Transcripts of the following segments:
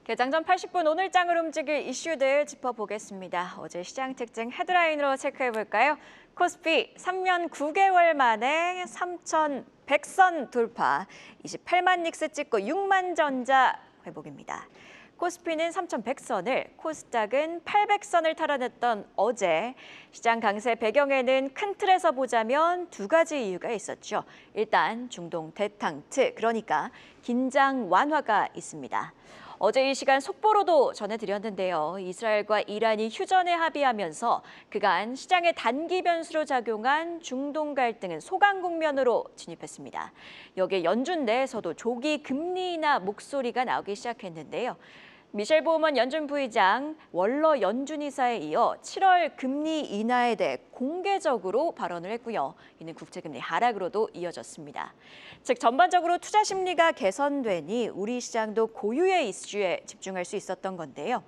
개장 전 80분 오늘 장을 움직일 이슈들 짚어보겠습니다. 어제 시장 특징 헤드라인으로 체크해볼까요? 코스피 3년 9개월 만에 3,100선 돌파, 28만 닉스 찍고 6만 전자 회복입니다. 코스피는 3,100선을, 코스닥은 800선을 탈환했던 어제 시장 강세 배경에는 큰 틀에서 보자면 두 가지 이유가 있었죠. 일단 중동 대탕트, 그러니까 긴장 완화가 있습니다. 어제 이 시간 속보로도 전해드렸는데요. 이스라엘과 이란이 휴전에 합의하면서 그간 시장의 단기 변수로 작용한 중동 갈등은 소강 국면으로 진입했습니다. 여기에 연준 내에서도 조기 금리 인하 목소리가 나오기 시작했는데요. 미셸 보우먼 연준 부의장, 월러 연준 이사에 이어 7월 금리 인하에 대해 공개적으로 발언을 했고요. 이는 국채금리 하락으로도 이어졌습니다. 즉 전반적으로 투자 심리가 개선되니 우리 시장도 고유의 이슈에 집중할 수 있었던 건데요.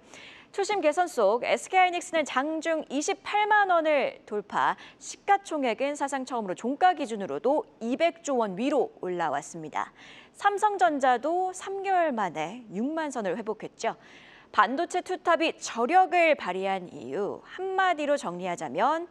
투심 개선 속 SK하이닉스는 장중 28만 원을 돌파, 시가총액은 사상 처음으로 종가 기준으로도 200조 원 위로 올라왔습니다. 삼성전자도 3개월 만에 6만 선을 회복했죠. 반도체 투탑이 저력을 발휘한 이유, 한마디로 정리하자면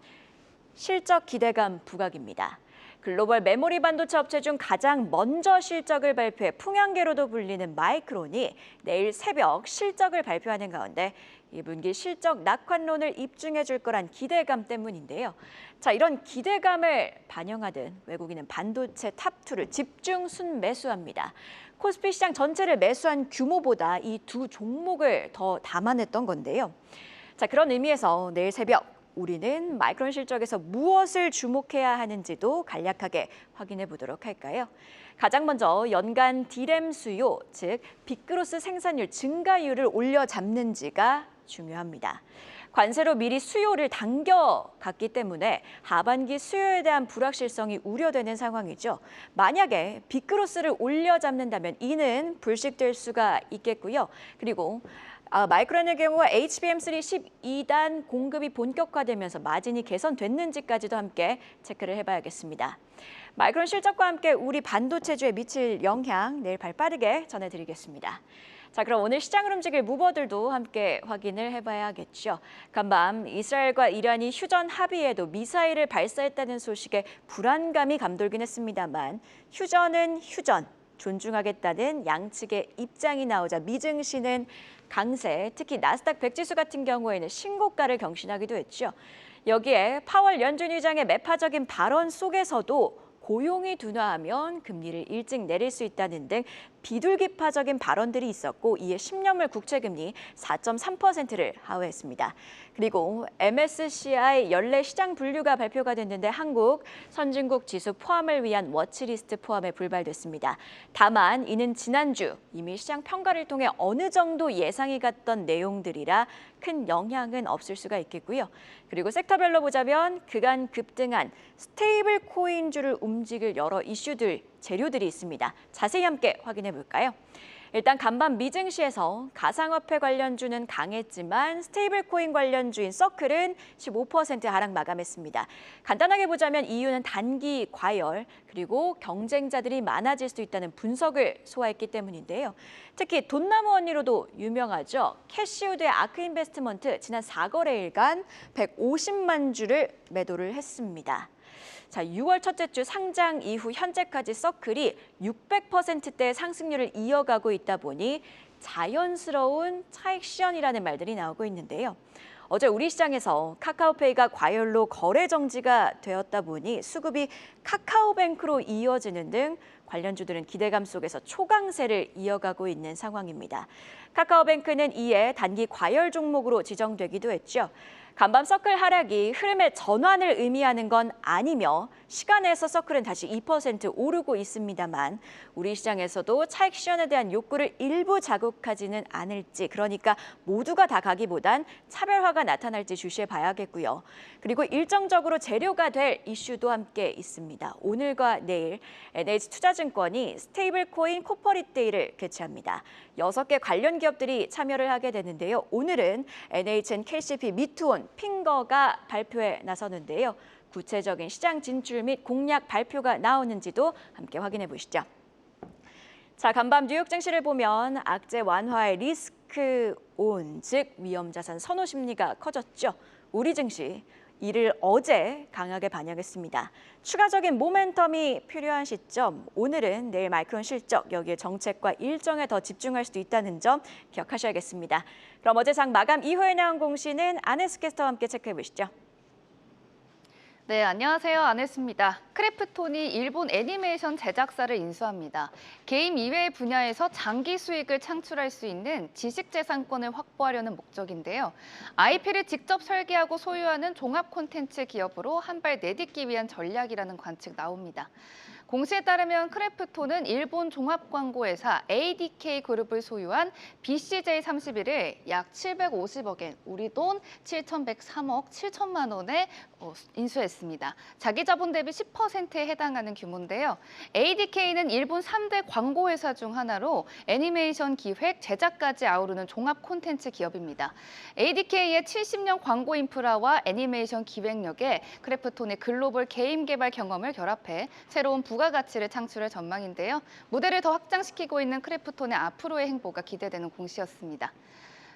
실적 기대감 부각입니다. 글로벌 메모리 반도체 업체 중 가장 먼저 실적을 발표해 풍향계로도 불리는 마이크론이 내일 새벽 실적을 발표하는 가운데 2분기 실적 낙환론을 입증해 줄 거란 기대감 때문인데요. 자, 이런 기대감을 반영하듯 외국인은 반도체 탑2를 집중 순매수합니다. 코스피 시장 전체를 매수한 규모보다 이 두 종목을 더 담아냈던 건데요. 자, 그런 의미에서 내일 새벽 우리는 마이크론 실적에서 무엇을 주목해야 하는지도 간략하게 확인해 보도록 할까요? 가장 먼저 연간 디램 수요, 즉 빅그로스 생산율 증가율을 올려잡는지가 중요합니다. 관세로 미리 수요를 당겨갔기 때문에 하반기 수요에 대한 불확실성이 우려되는 상황이죠. 만약에 빅그로스를 올려잡는다면 이는 불식될 수가 있겠고요. 그리고 마이크론의 경우 HBM3 12단 공급이 본격화되면서 마진이 개선됐는지까지도 함께 체크를 해봐야겠습니다. 마이크론 실적과 함께 우리 반도체주에 미칠 영향 내일 발빠르게 전해드리겠습니다. 자, 그럼 오늘 시장을 움직일 무버들도 함께 확인을 해봐야겠죠. 간밤 이스라엘과 이란이 휴전 합의에도 미사일을 발사했다는 소식에 불안감이 감돌긴 했습니다만 휴전은 휴전, 존중하겠다는 양측의 입장이 나오자 미증시는 강세, 특히 나스닥 100지수 같은 경우에는 신고가를 경신하기도 했죠. 여기에 파월 연준 의장의 매파적인 발언 속에서도 고용이 둔화하면 금리를 일찍 내릴 수 있다는 등 비둘기파적인 발언들이 있었고 이에 10년물 국채금리 4.3%를 하회했습니다. 그리고 MSCI 연례 시장 분류가 발표가 됐는데 한국, 선진국 지수 포함을 위한 워치리스트 포함에 불발됐습니다. 다만 이는 지난주 이미 시장 평가를 통해 어느 정도 예상이 갔던 내용들이라 큰 영향은 없을 수가 있겠고요. 그리고 섹터별로 보자면 그간 급등한 스테이블 코인주를 움직일 여러 이슈들, 재료들이 있습니다. 자세히 함께 확인해 볼까요? 일단 간밤 미증시에서 가상화폐 관련주는 강했지만 스테이블 코인 관련주인 서클은 15% 하락 마감했습니다. 간단하게 보자면 이유는 단기 과열 그리고 경쟁자들이 많아질 수 있다는 분석을 소화했기 때문인데요. 특히 돈나무 언니로도 유명하죠. 캐시우드의 아크인베스트먼트 지난 4거래일간 150만 주를 매도를 했습니다. 자, 6월 첫째 주 상장 이후 현재까지 서클이 600%대의 상승률을 이어가고 있다 보니 자연스러운 차익 시연이라는 말들이 나오고 있는데요. 어제 우리 시장에서 카카오페이가 과열로 거래 정지가 되었다 보니 수급이 카카오뱅크로 이어지는 등 관련주들은 기대감 속에서 초강세를 이어가고 있는 상황입니다. 카카오뱅크는 이에 단기 과열 종목으로 지정되기도 했죠. 간밤 서클 하락이 흐름의 전환을 의미하는 건 아니며 시간에서 서클은 다시 2% 오르고 있습니다만 우리 시장에서도 차익 시연에 대한 욕구를 일부 자극하지는 않을지, 그러니까 모두가 다 가기보단 차별화가 나타날지 주시해 봐야겠고요. 그리고 일정적으로 재료가 될 이슈도 함께 있습니다. 오늘과 내일 NH투자증권이 스테이블 코인 코퍼릿 데이를 개최합니다. 6개 관련 기업들이 참여를 하게 되는데요. 오늘은 NHN KCP 미투온 핑거가 발표에 나서는데요. 구체적인 시장 진출 및 공약 발표가 나오는지도 함께 확인해 보시죠. 자, 간밤 뉴욕 증시를 보면 악재 완화의 리스크 온, 즉 위험 자산 선호 심리가 커졌죠. 우리 증시 이를 어제 강하게 반영했습니다. 추가적인 모멘텀이 필요한 시점, 오늘은 내일 마이크론 실적, 여기에 정책과 일정에 더 집중할 수도 있다는 점 기억하셔야겠습니다. 그럼 어제 장 마감 이후에 나온 공시는 안혜수 캐스터와 함께 체크해 보시죠. 네, 안녕하세요. 안혜수입니다. 크래프톤이 일본 애니메이션 제작사를 인수합니다. 게임 이외의 분야에서 장기 수익을 창출할 수 있는 지식재산권을 확보하려는 목적인데요. IP를 직접 설계하고 소유하는 종합 콘텐츠 기업으로 한 발 내딛기 위한 전략이라는 관측 나옵니다. 공시에 따르면 크래프톤은 일본 종합광고회사 ADK 그룹을 소유한 BCJ31을 약 750억엔, 우리 돈 7,103억 7천만 원에 인수했습니다. 자기 자본 대비 10%에 해당하는 규모인데요. ADK는 일본 3대 광고회사 중 하나로 애니메이션 기획, 제작까지 아우르는 종합 콘텐츠 기업입니다. ADK의 70년 광고 인프라와 애니메이션 기획력에 크래프톤의 글로벌 게임 개발 경험을 결합해 새로운 부가가치를 창출할 전망인데요. 무대를 더 확장시키고 있는 크래프톤의 앞으로의 행보가 기대되는 공시였습니다.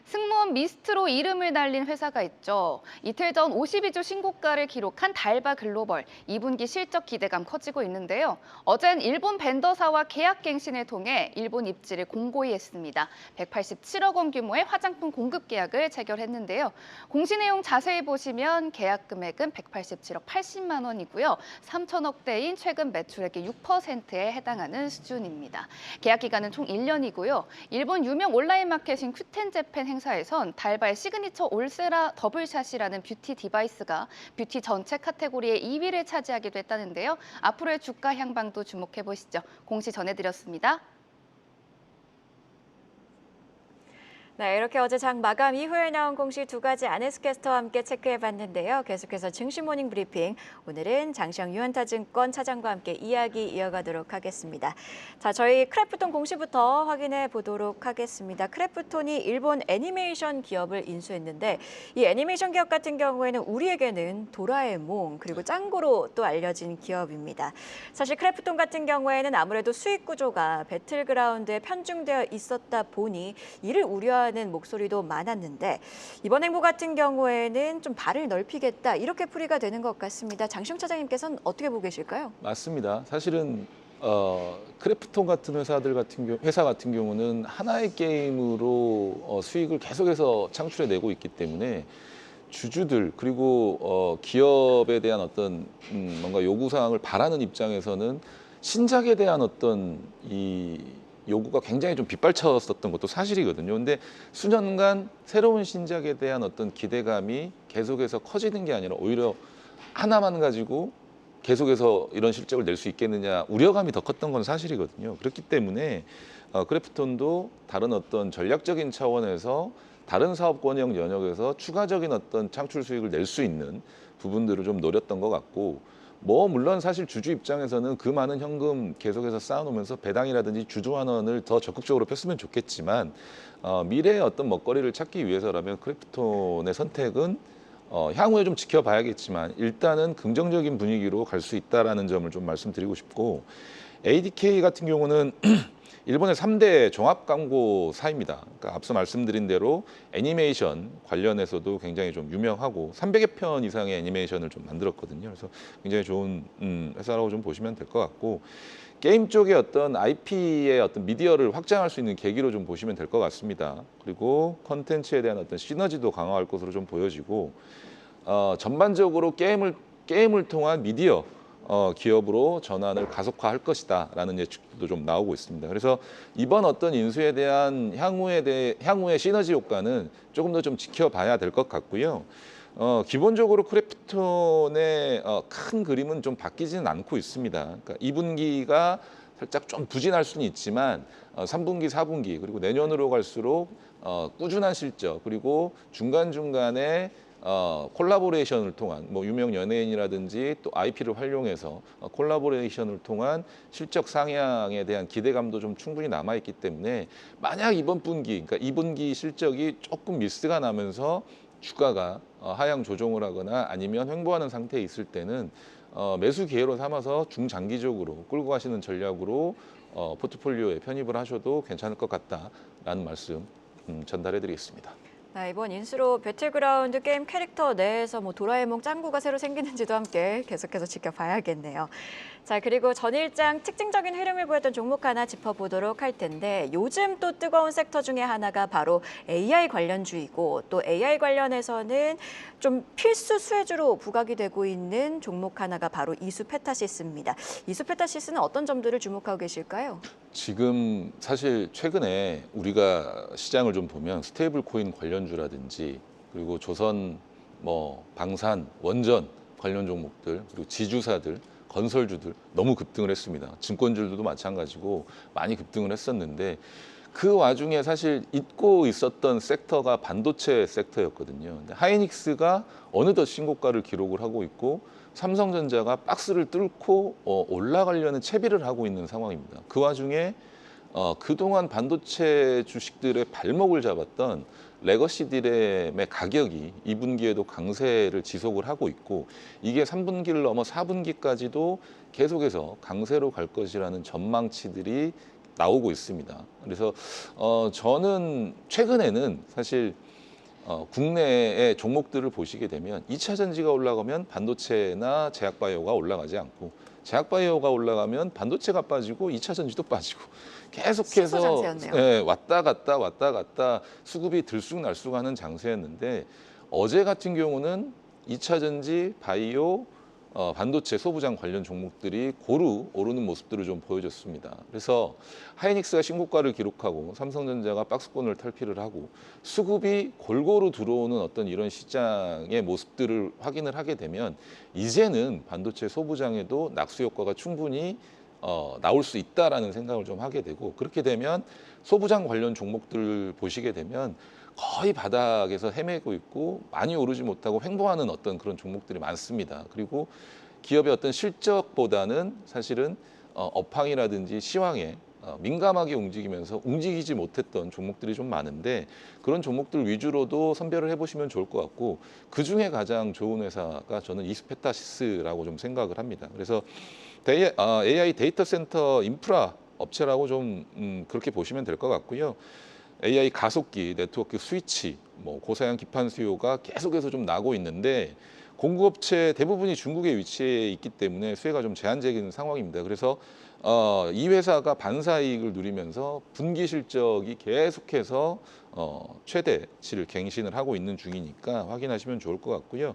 승무원 미스트로 이름을 날린 회사가 있죠. 이틀 전 52주 신고가를 기록한 달바 글로벌, 2분기 실적 기대감 커지고 있는데요. 어젠 일본 벤더사와 계약 갱신을 통해 일본 입지를 공고히 했습니다. 187억 원 규모의 화장품 공급 계약을 체결했는데요. 공시 내용 자세히 보시면 계약 금액은 187억 80만 원이고요. 3천억대인 최근 매출액의 6%에 해당하는 수준입니다. 계약 기간은 총 1년이고요. 일본 유명 온라인 마켓인 큐텐재팬 행사에선 달바의 시그니처 올세라 더블샷이라는 뷰티 디바이스가 뷰티 전체 카테고리의 2위를 차지하기도 했다는데요. 앞으로의 주가 향방도 주목해 보시죠. 공시 전해드렸습니다. 네, 이렇게 어제 장 마감 이후에 나온 공시 두 가지 안혜수 캐스터와 함께 체크해봤는데요. 계속해서 증시 모닝 브리핑, 오늘은 장시영 유한타증권 차장과 함께 이야기 이어가도록 하겠습니다. 자, 저희 크래프톤 공시부터 확인해 보도록 하겠습니다. 크래프톤이 일본 애니메이션 기업을 인수했는데 이 애니메이션 기업 같은 경우에는 우리에게는 도라에몽 그리고 짱구로 또 알려진 기업입니다. 사실 크래프톤 같은 경우에는 아무래도 수익 구조가 배틀그라운드에 편중되어 있었다 보니 이를 우려하는 목소리도 많았는데 이번 행보 같은 경우에는 좀 발을 넓히겠다 이렇게 풀이가 되는 것 같습니다. 장시영 차장님께서는 어떻게 보고 계실까요? 맞습니다. 사실은 크래프톤 같은 회사 같은 경우는 하나의 게임으로 수익을 계속해서 창출해내고 있기 때문에 주주들 그리고 기업에 대한 어떤 뭔가 요구 사항을 바라는 입장에서는 신작에 대한 어떤 이 요구가 굉장히 좀 빗발쳤었던 것도 사실이거든요. 근데 수년간 새로운 신작에 대한 어떤 기대감이 계속해서 커지는 게 아니라 오히려 하나만 가지고 계속해서 이런 실적을 낼 수 있겠느냐 우려감이 더 컸던 건 사실이거든요. 그렇기 때문에 크래프톤도 다른 어떤 전략적인 차원에서 다른 사업권역 영역에서 추가적인 어떤 창출 수익을 낼 수 있는 부분들을 좀 노렸던 것 같고 물론 사실 주주 입장에서는 그 많은 현금 계속해서 쌓아놓으면서 배당이라든지 주주환원을 더 적극적으로 폈으면 좋겠지만 미래의 어떤 먹거리를 찾기 위해서라면 크래프톤의 선택은 향후에 좀 지켜봐야겠지만 일단은 긍정적인 분위기로 갈 수 있다라는 점을 좀 말씀드리고 싶고 ADK 같은 경우는 일본의 3대 종합광고사입니다. 그러니까 앞서 말씀드린 대로 애니메이션 관련해서도 굉장히 좀 유명하고 300여 편 이상의 애니메이션을 좀 만들었거든요. 그래서 굉장히 좋은 회사라고 좀 보시면 될 것 같고 게임 쪽의 어떤 IP의 어떤 미디어를 확장할 수 있는 계기로 좀 보시면 될 것 같습니다. 그리고 컨텐츠에 대한 어떤 시너지도 강화할 것으로 좀 보여지고 전반적으로 게임을 통한 미디어 기업으로 전환을 가속화할 것이다라는 예측도 좀 나오고 있습니다. 그래서 이번 어떤 인수에 대한 향후의 시너지 효과는 조금 더 좀 지켜봐야 될 것 같고요. 기본적으로 크래프톤의 큰 그림은 좀 바뀌지는 않고 있습니다. 그러니까 2분기가 살짝 좀 부진할 수는 있지만 3분기, 4분기 그리고 내년으로 갈수록 꾸준한 실적 그리고 중간중간에 콜라보레이션을 통한 유명 연예인이라든지 또 IP를 활용해서 콜라보레이션을 통한 실적 상향에 대한 기대감도 좀 충분히 남아있기 때문에 만약 이번 분기, 그러니까 2분기 실적이 조금 미스가 나면서 주가가 하향 조정을 하거나 아니면 횡보하는 상태에 있을 때는 매수 기회로 삼아서 중장기적으로 끌고 가시는 전략으로 포트폴리오에 편입을 하셔도 괜찮을 것 같다라는 말씀 전달해드리겠습니다. 네, 이번 인수로 배틀그라운드 게임 캐릭터 내에서 뭐 도라에몽 짱구가 새로 생기는지도 함께 계속해서 지켜봐야겠네요. 자, 그리고 전일장 특징적인 흐름을 보였던 종목 하나 짚어보도록 할 텐데 요즘 또 뜨거운 섹터 중에 하나가 바로 AI 관련주이고 또 AI 관련해서는 좀 필수 수혜주로 부각이 되고 있는 종목 하나가 바로 이수페타시스입니다. 이수페타시스는 어떤 점들을 주목하고 계실까요? 지금 사실 최근에 우리가 시장을 좀 보면 스테이블 코인 관련주라든지 그리고 조선 방산, 원전 관련 종목들 그리고 지주사들 건설주들 너무 급등을 했습니다. 증권주들도 마찬가지고 많이 급등을 했었는데 그 와중에 사실 잊고 있었던 섹터가 반도체 섹터였거든요. 근데 하이닉스가 어느덧 신고가를 기록을 하고 있고 삼성전자가 박스를 뚫고 올라가려는 채비를 하고 있는 상황입니다. 그 와중에 그동안 반도체 주식들의 발목을 잡았던 레거시 디램의 가격이 2분기에도 강세를 지속을 하고 있고 이게 3분기를 넘어 4분기까지도 계속해서 강세로 갈 것이라는 전망치들이 나오고 있습니다. 그래서 저는 최근에는 사실 국내의 종목들을 보시게 되면 2차 전지가 올라가면 반도체나 제약바이오가 올라가지 않고 제약바이오가 올라가면 반도체가 빠지고 2차 전지도 빠지고 계속해서 장세였네요. 왔다 갔다 수급이 들쑥날쑥하는 장세였는데 어제 같은 경우는 2차 전지, 바이오, 반도체, 소부장 관련 종목들이 고루 오르는 모습들을 좀 보여줬습니다. 그래서 하이닉스가 신고가를 기록하고 삼성전자가 박스권을 탈피를 하고 수급이 골고루 들어오는 어떤 이런 시장의 모습들을 확인을 하게 되면 이제는 반도체 소부장에도 낙수 효과가 충분히 나올 수 있다라는 생각을 좀 하게 되고 그렇게 되면 소부장 관련 종목들을 보시게 되면 거의 바닥에서 헤매고 있고 많이 오르지 못하고 횡보하는 어떤 그런 종목들이 많습니다. 그리고 기업의 어떤 실적보다는 사실은 업황이라든지 시황에 민감하게 움직이면서 움직이지 못했던 종목들이 좀 많은데 그런 종목들 위주로도 선별을 해보시면 좋을 것 같고 그중에 가장 좋은 회사가 저는 이스페타시스라고 좀 생각을 합니다. 그래서 AI 데이터 센터 인프라 업체라고 좀 그렇게 보시면 될 것 같고요. AI 가속기, 네트워크 스위치, 고사양 기판 수요가 계속해서 좀 나고 있는데 공급업체 대부분이 중국에 위치해 있기 때문에 수혜가 좀 제한적인 상황입니다. 그래서 이 회사가 반사이익을 누리면서 분기 실적이 계속해서 최대치를 갱신을 하고 있는 중이니까 확인하시면 좋을 것 같고요.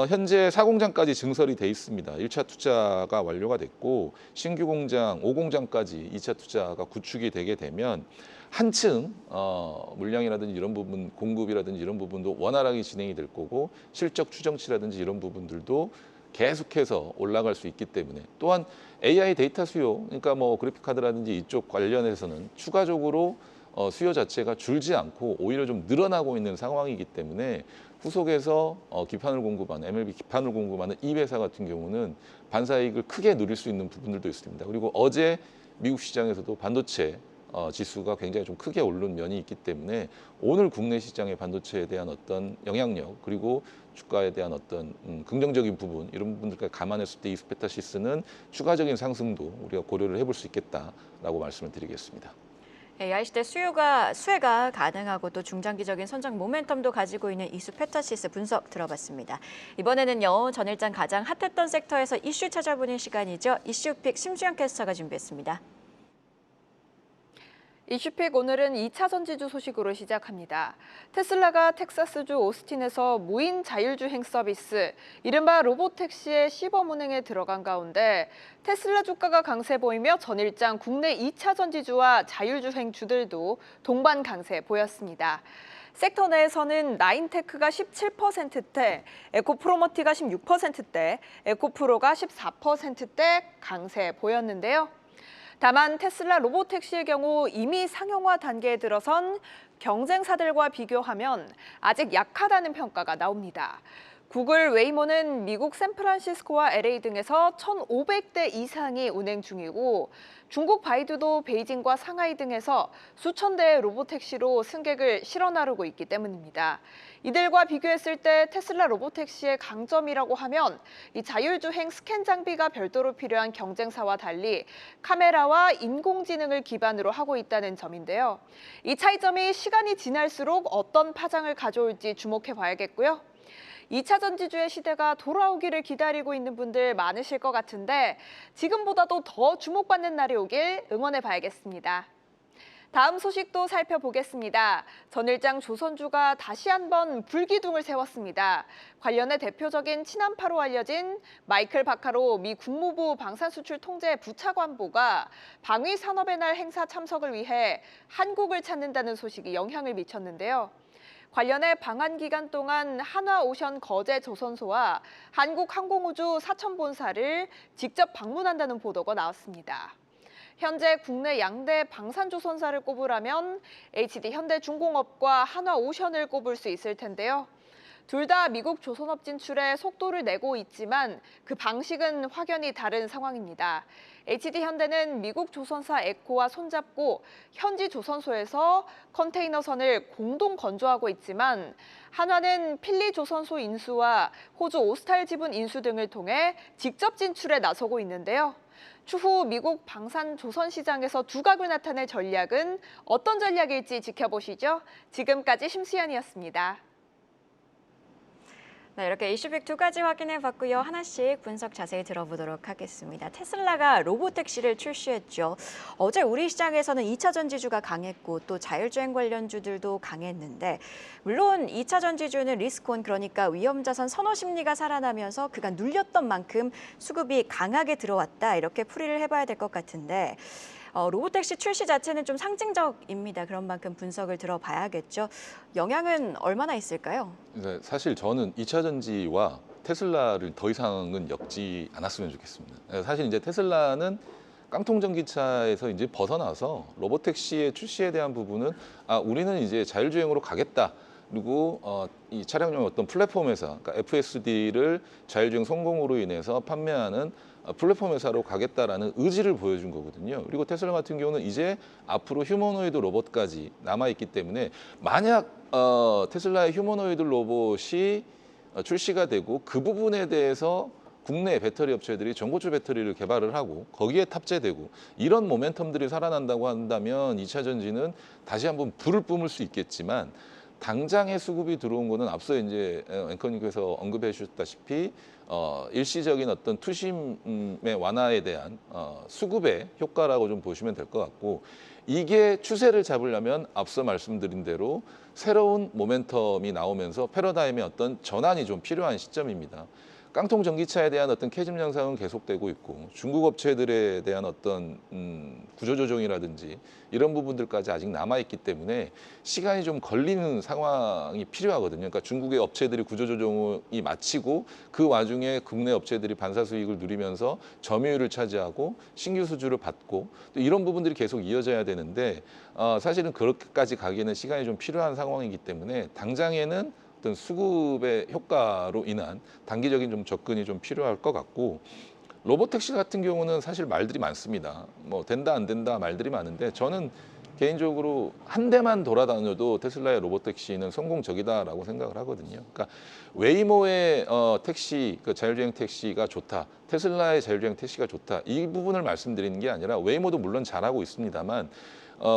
현재 4공장까지 증설이 돼 있습니다. 1차 투자가 완료가 됐고 신규 공장 5공장까지 2차 투자가 구축이 되게 되면 한층 물량이라든지 이런 부분, 공급이라든지 이런 부분도 원활하게 진행이 될 거고 실적 추정치라든지 이런 부분들도 계속해서 올라갈 수 있기 때문에 또한 AI 데이터 수요, 그러니까 그래픽 카드라든지 이쪽 관련해서는 추가적으로 수요 자체가 줄지 않고 오히려 좀 늘어나고 있는 상황이기 때문에 후속에서 기판을 공급하는 MLB 기판을 공급하는 이 회사 같은 경우는 반사이익을 크게 누릴 수 있는 부분들도 있습니다. 그리고 어제 미국 시장에서도 반도체 지수가 굉장히 좀 크게 오른 면이 있기 때문에 오늘 국내 시장의 반도체에 대한 어떤 영향력 그리고 주가에 대한 어떤 긍정적인 부분 이런 부분들까지 감안했을 때 이스페타시스는 추가적인 상승도 우리가 고려를 해볼 수 있겠다라고 말씀을 드리겠습니다. AI 시대 수혜가 가능하고 또 중장기적인 선장 모멘텀도 가지고 있는 이수페타시스 분석 들어봤습니다. 이번에는요 전일장 가장 핫했던 섹터에서 이슈 찾아보는 시간이죠. 이슈픽 심수영 캐스터가 준비했습니다. 이슈픽 오늘은 2차 전지주 소식으로 시작합니다. 테슬라가 텍사스주 오스틴에서 무인 자율주행 서비스, 이른바 로보택시의 시범 운행에 들어간 가운데 테슬라 주가가 강세 보이며 전일장 국내 2차 전지주와 자율주행주들도 동반 강세 보였습니다. 섹터 내에서는 나인테크가 17%대, 에코프로머티가 16%대, 에코프로가 14%대 강세 보였는데요. 다만 테슬라 로보택시의 경우 이미 상용화 단계에 들어선 경쟁사들과 비교하면 아직 약하다는 평가가 나옵니다. 구글 웨이모는 미국 샌프란시스코와 LA 등에서 1,500대 이상이 운행 중이고 중국 바이두도 베이징과 상하이 등에서 수천 대의 로보택시로 승객을 실어 나르고 있기 때문입니다. 이들과 비교했을 때 테슬라 로보택시의 강점이라고 하면 이 자율주행 스캔 장비가 별도로 필요한 경쟁사와 달리 카메라와 인공지능을 기반으로 하고 있다는 점인데요. 이 차이점이 시간이 지날수록 어떤 파장을 가져올지 주목해 봐야겠고요. 2차 전지주의 시대가 돌아오기를 기다리고 있는 분들 많으실 것 같은데 지금보다도 더 주목받는 날이 오길 응원해 봐야겠습니다. 다음 소식도 살펴보겠습니다. 전일장 조선주가 다시 한번 불기둥을 세웠습니다. 관련해 대표적인 친한파로 알려진 마이클 바카로 미 국무부 방산수출통제 부차관보가 방위산업의 날 행사 참석을 위해 한국을 찾는다는 소식이 영향을 미쳤는데요. 관련해 방한 기간 동안 한화오션 거제 조선소와 한국항공우주 사천본사를 직접 방문한다는 보도가 나왔습니다. 현재 국내 양대 방산조선사를 꼽으라면 HD 현대중공업과 한화오션을 꼽을 수 있을 텐데요. 둘 다 미국 조선업 진출에 속도를 내고 있지만 그 방식은 확연히 다른 상황입니다. HD 현대는 미국 조선사 에코와 손잡고 현지 조선소에서 컨테이너선을 공동 건조하고 있지만 한화는 필리 조선소 인수와 호주 오스탈 지분 인수 등을 통해 직접 진출에 나서고 있는데요. 추후 미국 방산 조선 시장에서 두각을 나타낼 전략은 어떤 전략일지 지켜보시죠. 지금까지 심수연이었습니다. 네, 이렇게 이슈빅 두 가지 확인해 봤고요. 하나씩 분석 자세히 들어보도록 하겠습니다. 테슬라가 로보택시를 출시했죠. 어제 우리 시장에서는 2차 전지주가 강했고 또 자율주행 관련주들도 강했는데 물론 2차 전지주는 리스크온 그러니까 위험자산 선호 심리가 살아나면서 그간 눌렸던 만큼 수급이 강하게 들어왔다 이렇게 풀이를 해봐야 될 것 같은데 로보택시 출시 자체는 좀 상징적입니다. 그런 만큼 분석을 들어봐야겠죠. 영향은 얼마나 있을까요? 네, 사실 저는 2차 전지와 테슬라를 더 이상은 엮지 않았으면 좋겠습니다. 사실 이제 테슬라는 깡통 전기차에서 이제 벗어나서 로보택시의 출시에 대한 부분은 우리는 이제 자율주행으로 가겠다. 그리고 이 차량용 어떤 플랫폼 회사, 그러니까 FSD를 자율주행 성공으로 인해서 판매하는 플랫폼 회사로 가겠다라는 의지를 보여준 거거든요. 그리고 테슬라 같은 경우는 이제 앞으로 휴머노이드 로봇까지 남아있기 때문에 만약 테슬라의 휴머노이드 로봇이 출시가 되고 그 부분에 대해서 국내 배터리 업체들이 전고체 배터리를 개발을 하고 거기에 탑재되고 이런 모멘텀들이 살아난다고 한다면 2차 전지는 다시 한번 불을 뿜을 수 있겠지만 당장의 수급이 들어온 거는 앞서 이제 앵커님께서 언급해 주셨다시피 일시적인 어떤 투심의 완화에 대한 수급의 효과라고 좀 보시면 될 것 같고 이게 추세를 잡으려면 앞서 말씀드린 대로 새로운 모멘텀이 나오면서 패러다임의 어떤 전환이 좀 필요한 시점입니다. 깡통 전기차에 대한 어떤 캐즘 양상은 계속되고 있고 중국 업체들에 대한 어떤 구조조정이라든지 이런 부분들까지 아직 남아있기 때문에 시간이 좀 걸리는 상황이 필요하거든요. 그러니까 중국의 업체들이 구조조정이 마치고 그 와중에 국내 업체들이 반사 수익을 누리면서 점유율을 차지하고 신규 수주를 받고 또 이런 부분들이 계속 이어져야 되는데 사실은 그렇게까지 가기에는 시간이 좀 필요한 상황이기 때문에 당장에는 어떤 수급의 효과로 인한 단기적인 좀 접근이 좀 필요할 것 같고 로보택시 같은 경우는 사실 말들이 많습니다. 뭐 된다 안 된다 말들이 많은데 저는 개인적으로 한 대만 돌아다녀도 테슬라의 로보택시는 성공적이다라고 생각을 하거든요. 그러니까 웨이모의 택시, 그 자율주행 택시가 좋다. 테슬라의 자율주행 택시가 좋다. 이 부분을 말씀드리는 게 아니라 웨이모도 물론 잘하고 있습니다만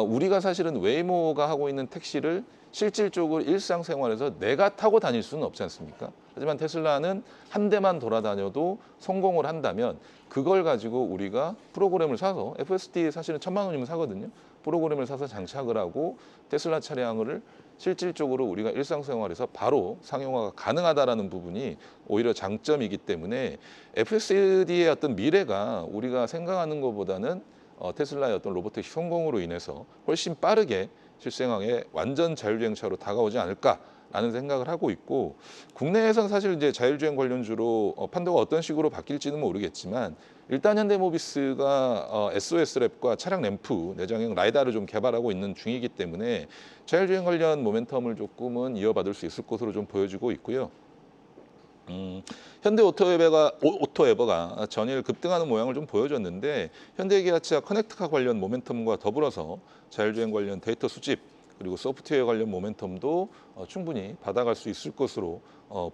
우리가 사실은 웨이모가 하고 있는 택시를 실질적으로 일상생활에서 내가 타고 다닐 수는 없지 않습니까? 하지만 테슬라는 한 대만 돌아다녀도 성공을 한다면 그걸 가지고 우리가 프로그램을 사서 FSD 사실은 1,000만 원이면 사거든요. 프로그램을 사서 장착을 하고 테슬라 차량을 실질적으로 우리가 일상생활에서 바로 상용화가 가능하다라는 부분이 오히려 장점이기 때문에 FSD의 어떤 미래가 우리가 생각하는 것보다는 테슬라의 어떤 로보택시 성공으로 인해서 훨씬 빠르게 실생활에 완전 자율주행차로 다가오지 않을까라는 생각을 하고 있고 국내에서는 사실 이제 자율주행 관련주로 판도가 어떤 식으로 바뀔지는 모르겠지만 일단 현대모비스가 SOS랩과 차량 램프, 내장형 라이다를 좀 개발하고 있는 중이기 때문에 자율주행 관련 모멘텀을 조금은 이어받을 수 있을 것으로 좀 보여지고 있고요. 현대 오토에버가 전일 급등하는 모양을 좀 보여줬는데 현대기아차 커넥트카 관련 모멘텀과 더불어서 자율주행 관련 데이터 수집 그리고 소프트웨어 관련 모멘텀도 충분히 받아갈 수 있을 것으로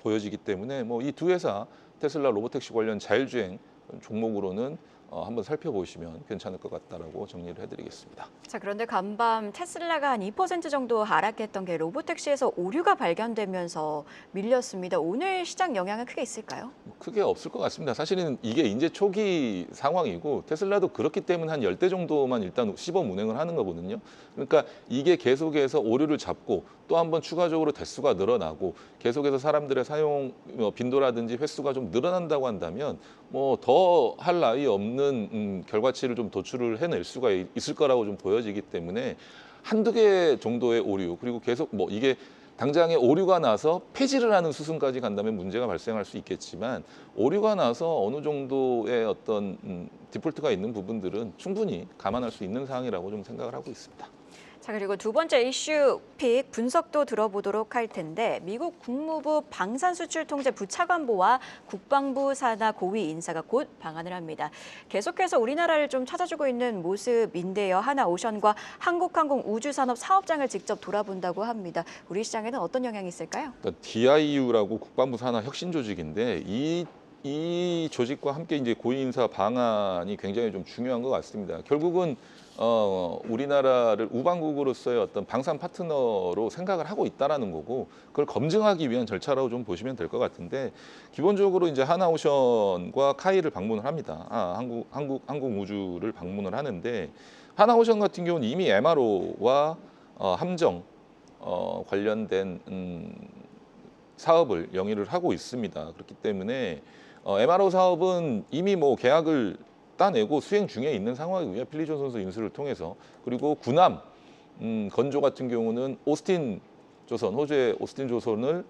보여지기 때문에 뭐 이 두 회사 테슬라 로보택시 관련 자율주행 종목으로는 한번 살펴보시면 괜찮을 것 같다라고 정리를 해드리겠습니다. 자, 그런데 간밤 테슬라가 한 2% 정도 하락했던 게 로보택시에서 오류가 발견되면서 밀렸습니다. 오늘 시장 영향은 크게 있을까요? 크게 없을 것 같습니다. 사실은 이게 이제 초기 상황이고 테슬라도 그렇기 때문에 한 10대 정도만 일단 시범 운행을 하는 거거든요. 그러니까 이게 계속해서 오류를 잡고 또 한 번 추가적으로 대수가 늘어나고 계속해서 사람들의 사용 빈도라든지 횟수가 좀 늘어난다고 한다면 뭐 더 할 나위 없는 결과치를 좀 도출을 해낼 수가 있을 거라고 좀 보여지기 때문에 한두 개 정도의 오류 그리고 계속 뭐 이게 당장에 오류가 나서 폐지를 하는 수순까지 간다면 문제가 발생할 수 있겠지만 오류가 나서 어느 정도의 어떤 디폴트가 있는 부분들은 충분히 감안할 수 있는 사항이라고 좀 생각을 하고 있습니다. 자, 그리고 두 번째 이슈 픽 분석도 들어보도록 할 텐데 미국 국무부 방산수출통제 부차관보와 국방부 산하 고위 인사가 곧 방한을 합니다. 계속해서 우리나라를 좀 찾아주고 있는 모습인데요. 하나오션과 한국항공우주산업 사업장을 직접 돌아본다고 합니다. 우리 시장에는 어떤 영향이 있을까요? 그러니까 DIU라고 국방부 산하 혁신 조직인데 이 조직과 함께 이제 고위 인사 방안이 굉장히 좀 중요한 것 같습니다. 결국은 우리나라를 우방국으로서의 어떤 방산 파트너로 생각을 하고 있다라는 거고 그걸 검증하기 위한 절차라고 좀 보시면 될 것 같은데 기본적으로 이제 하나오션과 카이를 방문을 합니다. 항공우주를 방문을 하는데 하나오션 같은 경우는 이미 MRO와 함정 관련된 사업을 영위를 하고 있습니다. 그렇기 때문에 MRO 사업은 이미 뭐 계약을 따내고 수행 중에 있는 상황이고요. 필리존 선수 인수를 통해서 그리고 군함 건조 같은 경우는 오스틴 조선 호주의 오스틴 조선을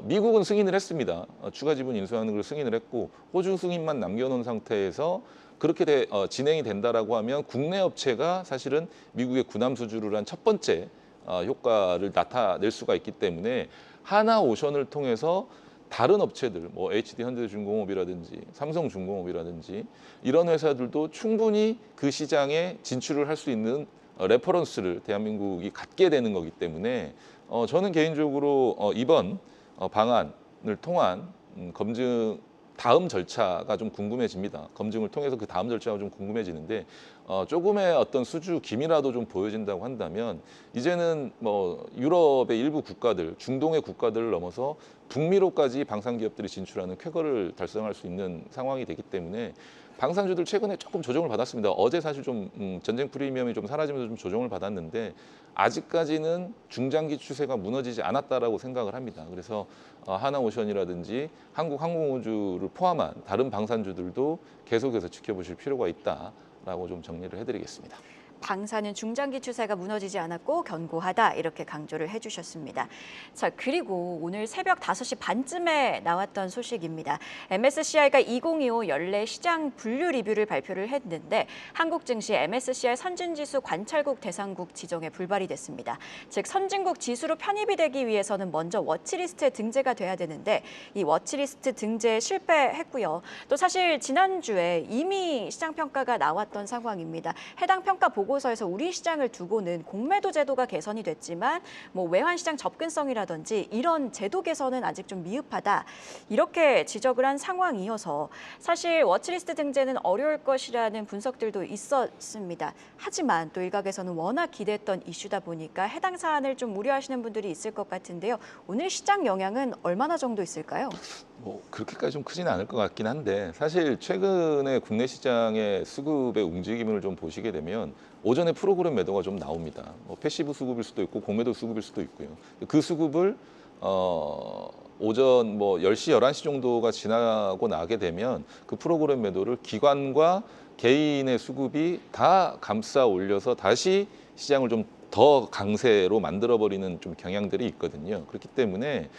미국은 승인을 했습니다. 추가 지분 인수하는 걸 승인을 했고 호주 승인만 남겨놓은 상태에서 그렇게 진행이 된다라고 하면 국내 업체가 사실은 미국의 군함 수주를 한 첫 번째 효과를 나타낼 수가 있기 때문에 하나오션을 통해서 다른 업체들, 뭐 HD 현대중공업이라든지 삼성중공업이라든지 이런 회사들도 충분히 그 시장에 진출을 할 수 있는 레퍼런스를 대한민국이 갖게 되는 거기 때문에 저는 개인적으로 이번 방안을 통한 검증 다음 절차가 좀 궁금해집니다. 검증을 통해서 그 다음 절차가 좀 궁금해지는데 조금의 어떤 수주 기미라도 좀 보여진다고 한다면 이제는 뭐 유럽의 일부 국가들, 중동의 국가들을 넘어서 북미로까지 방산 기업들이 진출하는 쾌거를 달성할 수 있는 상황이 되기 때문에 방산주들 최근에 조금 조정을 받았습니다. 어제 사실 좀 전쟁 프리미엄이 좀 사라지면서 좀 조정을 받았는데 아직까지는 중장기 추세가 무너지지 않았다라고 생각을 합니다. 그래서 하나오션이라든지 한국항공우주를 포함한 다른 방산주들도 계속해서 지켜보실 필요가 있다라고 좀 정리를 해드리겠습니다. 방사는 중장기 추세가 무너지지 않았고 견고하다 이렇게 강조를 해주셨습니다. 자, 그리고 오늘 새벽 5시 반쯤에 나왔던 소식입니다. MSCI가 2025 연례 시장 분류 리뷰를 발표를 했는데 한국 증시 MSCI 선진지수 관찰국 대상국 지정에 불발이 됐습니다. 즉 선진국 지수로 편입이 되기 위해서는 먼저 워치리스트에 등재가 돼야 되는데 이 워치리스트 등재에 실패했고요. 또 사실 지난주에 이미 시장 평가가 나왔던 상황입니다. 해당 평가 보고서에서 우리 시장을 두고는 공매도 제도가 개선이 됐지만 뭐 외환 시장 접근성이라든지 이런 제도 개선은 아직 좀 미흡하다 이렇게 지적을 한 상황이어서 사실 워치리스트 등재는 어려울 것이라는 분석들도 있었습니다. 하지만 또 일각에서는 워낙 기대했던 이슈다 보니까 해당 사안을 좀 우려하시는 분들이 있을 것 같은데요. 오늘 시장 영향은 얼마나 정도 있을까요? 뭐 그렇게까지 좀 크지는 않을 것 같긴 한데 사실 최근에 국내 시장의 수급의 움직임을 좀 보시게 되면 오전에 프로그램 매도가 좀 나옵니다. 뭐 패시브 수급일 수도 있고 공매도 수급일 수도 있고요. 그 수급을 오전 뭐 10시, 11시 정도가 지나고 나게 되면 그 프로그램 매도를 기관과 개인의 수급이 다 감싸 올려서 다시 시장을 좀 더 강세로 만들어버리는 좀 경향들이 있거든요. 그렇기 때문에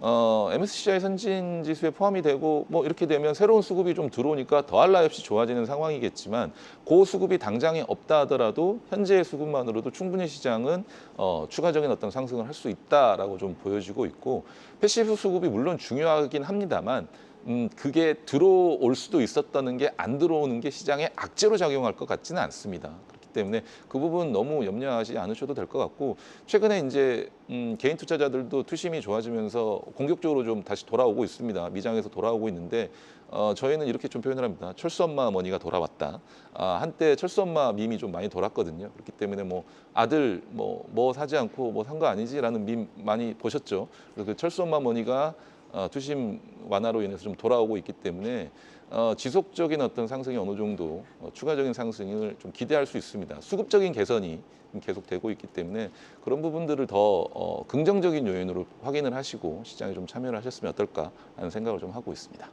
MSCI 선진 지수에 포함이 되고 뭐 이렇게 되면 새로운 수급이 좀 들어오니까 더할 나위 없이 좋아지는 상황이겠지만 그 수급이 당장에 없다 하더라도 현재의 수급만으로도 충분히 시장은 추가적인 어떤 상승을 할 수 있다라고 좀 보여지고 있고 패시브 수급이 물론 중요하긴 합니다만 그게 들어올 수도 있었다는 게 안 들어오는 게 시장에 악재로 작용할 것 같지는 않습니다. 그렇기 때문에 그 부분 너무 염려하지 않으셔도 될 것 같고 최근에 이제 개인 투자자들도 투심이 좋아지면서 공격적으로 좀 다시 돌아오고 있습니다. 미장에서 돌아오고 있는데 저희는 이렇게 좀 표현을 합니다. 철수 엄마 머니가 돌아왔다. 한때 철수 엄마 밈이 좀 많이 돌았거든요. 그렇기 때문에 뭐 아들 뭐 사지 않고 뭐 산 거 아니지라는 밈 많이 보셨죠. 그래서 그 철수 엄마 머니가 투심 완화로 인해서 좀 돌아오고 있기 때문에 지속적인 어떤 상승이 어느 정도 추가적인 상승을 좀 기대할 수 있습니다. 수급적인 개선이 계속되고 있기 때문에 그런 부분들을 더 긍정적인 요인으로 확인을 하시고 시장에 좀 참여를 하셨으면 어떨까 하는 생각을 좀 하고 있습니다.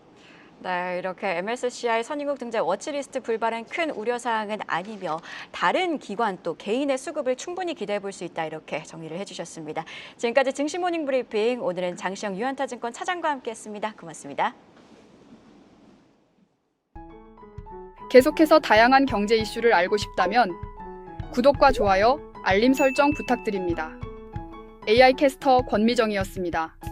네, 이렇게 MSCI 선진국 등재 워치리스트 불발은 큰 우려사항은 아니며 다른 기관 또 개인의 수급을 충분히 기대해 볼 수 있다 이렇게 정리를 해주셨습니다. 지금까지 증시모닝 브리핑 오늘은 장시영 유한타증권 차장과 함께했습니다. 고맙습니다. 계속해서 다양한 경제 이슈를 알고 싶다면 구독과 좋아요, 알림 설정 부탁드립니다. AI 캐스터 권미정이었습니다.